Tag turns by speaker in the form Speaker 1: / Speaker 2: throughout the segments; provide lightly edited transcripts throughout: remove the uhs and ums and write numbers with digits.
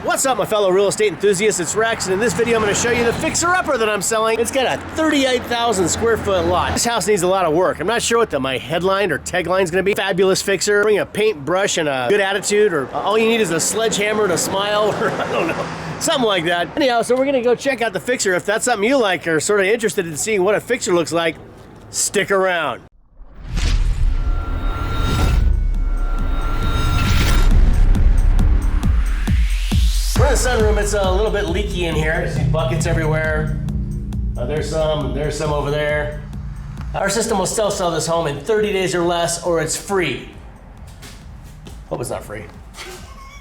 Speaker 1: What's up, my fellow real estate enthusiasts? It's Rex, and in this video I'm going to show you the fixer-upper that I'm selling. It's got a 38,000 square foot lot. This house needs a lot of work. I'm not sure what my headline or tagline is going to be. Fabulous fixer. Bring a paintbrush and a good attitude, or all you need is a sledgehammer and a smile, or I don't know, something like that. Anyhow, so we're going to go check out the fixer. If that's something you like or sort of interested in seeing what a fixer looks like, stick around. We're in the sunroom. It's a little bit leaky in here. There's buckets everywhere. There's some over there. Our system will still sell this home in 30 days or less, or it's free. Hope it's not free.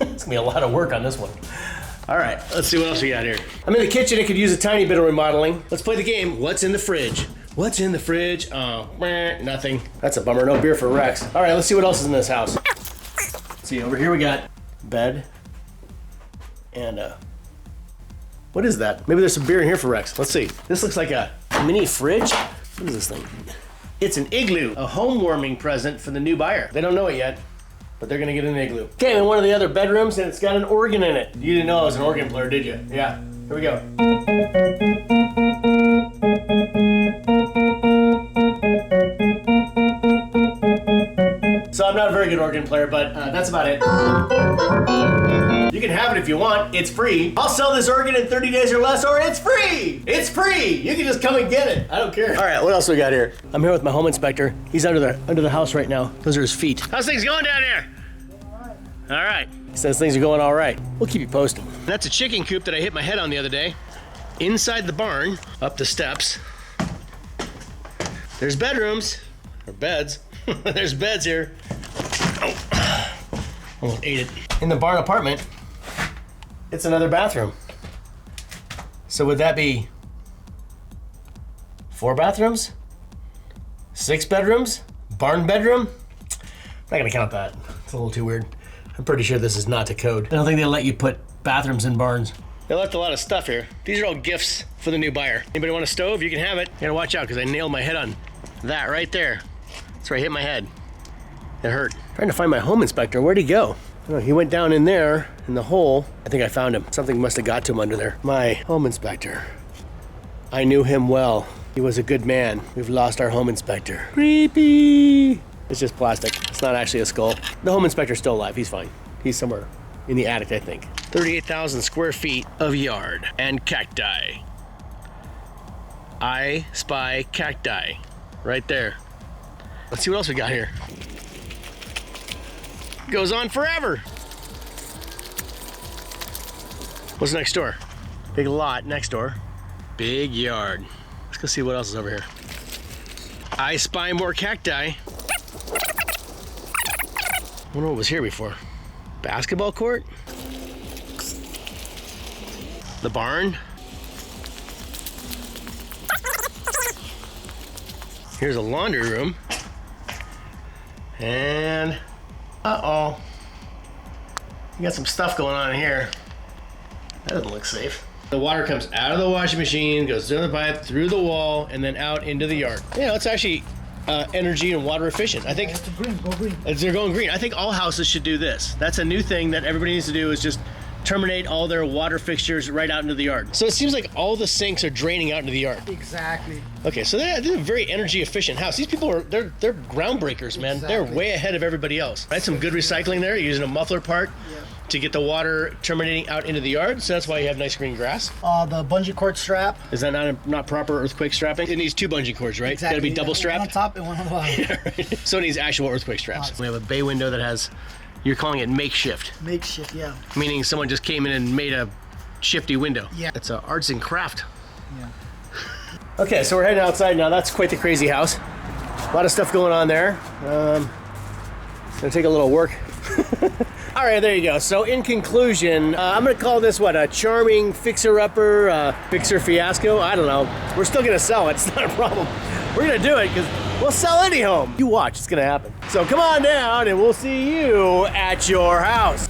Speaker 1: It's gonna be a lot of work on this one. All right, let's see what else we got here. I'm in the kitchen. It could use a tiny bit of remodeling. Let's play the game. What's in the fridge? What's in the fridge? Oh, nothing. That's a bummer. No beer for Rex. All right, let's see what else is in this house. Let's see, over here we got bed. And what is that? Maybe there's some beer in here for Rex. Let's see. This looks like a mini fridge. What is this thing? It's an igloo, a home warming present for the new buyer. They don't know it yet, but they're gonna get an igloo. Okay, in one of the other bedrooms, and it's got an organ in it. You didn't know I was an organ player, did you? Yeah, here we go. So I'm not a very good organ player, but that's about it. You can have it if you want. It's free. I'll sell this organ in 30 days or less, or it's free. It's free. You can just come and get it. I don't care. All right, what else we got here? I'm here with my home inspector. He's under the house right now. Those are his feet. How's things going down there? All right. He says things are going all right. We'll keep you posted. That's a chicken coop that I hit my head on the other day. Inside the barn, up the steps. There's bedrooms, or beds. There's beds here. Oh, almost ate it. In the barn apartment, it's another bathroom. So would that be 4 bathrooms? 6 bedrooms? Barn bedroom? I'm not gonna count that. It's a little too weird. I'm pretty sure this is not to code. I don't think they let you put bathrooms in barns. They left a lot of stuff here. These are all gifts for the new buyer. Anybody want a stove? You can have it. You gotta watch out because I nailed my head on that right there. That's where I hit my head. It hurt. Trying to find my home inspector. Where'd he go? Oh, he went down in there, in the hole. I think I found him. Something must have got to him under there. My home inspector. I knew him well. He was a good man. We've lost our home inspector. Creepy. It's just plastic. It's not actually a skull. The home inspector's still alive. He's fine. He's somewhere in the attic, I think. 38,000 square feet of yard and cacti. I spy cacti right there. Let's see what else we got here. Goes on forever. What's next door? Big lot next door. Big yard. Let's go see what else is over here. I spy more cacti. I wonder what was here before. Basketball court? The barn? Here's a laundry room. And uh-oh. You got some stuff going on in here. That doesn't look safe. The water comes out of the washing machine, goes through the pipe, through the wall, and then out into the yard. Yeah, it's actually energy and water efficient. I think
Speaker 2: it's green, go green.
Speaker 1: They're going green. I think all houses should do this. That's a new thing that everybody needs to do, is just terminate all their water fixtures right out into the yard. So it seems like all the sinks are draining out into the yard.
Speaker 2: Exactly.
Speaker 1: Okay, so they're a very energy efficient house. These people are, they're groundbreakers, man. Exactly. They're way ahead of everybody else. Right, some good recycling there, using a muffler part to get the water terminating out into the yard. So that's why you have nice green grass.
Speaker 2: The bungee cord strap.
Speaker 1: Is that not proper earthquake strapping? It needs 2 bungee cords, right?
Speaker 2: Exactly.
Speaker 1: Gotta be double strapped.
Speaker 2: One on top and one on the bottom.
Speaker 1: Yeah, right. So it needs actual earthquake straps. We have a bay window that has, you're calling it makeshift.
Speaker 2: Makeshift, yeah.
Speaker 1: Meaning someone just came in and made a shifty window.
Speaker 2: Yeah.
Speaker 1: It's a arts and craft.
Speaker 2: Yeah.
Speaker 1: Okay, so we're heading outside now. That's quite the crazy house. A lot of stuff going on there. Gonna take a little work. All right, there you go. So in conclusion, I'm gonna call this, what, a charming fixer-upper, fixer fiasco? I don't know. We're still gonna sell it. It's not a problem. We're gonna do it because we'll sell any home. You watch, it's gonna happen. So come on down and we'll see you at your house.